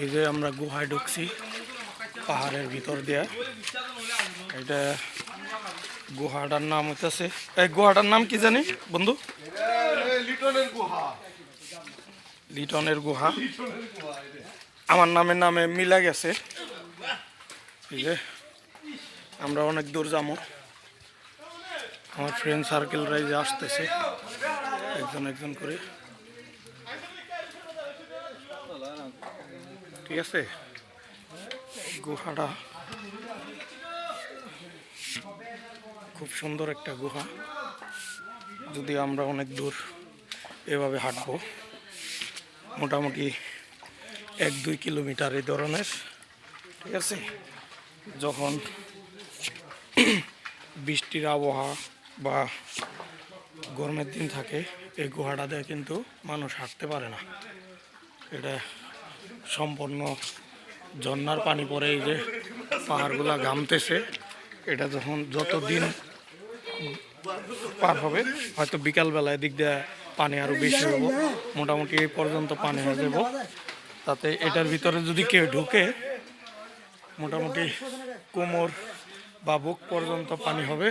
এই যে আমরা গুহায় ঢুকছি পাহাড়ের ভিতর দিয়ে। এটা গুহাটার নাম হইতেছে, এই গুহাটার নাম কি জানি বন্ধু? লিটনের গুহা। আমার নামে মিলা গেছে। এই যে আমরা অনেক দূর যাবো। আমার ফ্রেন্ড সার্কেলরাই যে আসতেছে একজন একজন করে, ঠিক আছে। গুহাটা খুব সুন্দর একটা গুহা। যদি আমরা অনেক দূর এভাবে হাঁটবো, মোটামুটি 1-2 কিলোমিটার এই ধরনের, ঠিক আছে। যখন বৃষ্টির আবহাওয়া বা গরমের দিন থাকে, এই গুহাটাতে কিন্তু মানুষ হাঁটতে পারে না। এটা সম্পূর্ণ ঝর্ণার পানি পড়ে, এই যে পাহাড়গুলা ঘামতেছে। এটা যখন যত দিন পার হবে, হয়তো বিকালবেলায় দিক দিয়ে পানি আরও বেশি হবো, মোটামুটি এই পর্যন্ত পানি হয়ে যাব। তাতে এটার ভিতরে যদি কেউ ঢুকে, মোটামুটি কোমর বা বুক পর্যন্ত পানি হবে।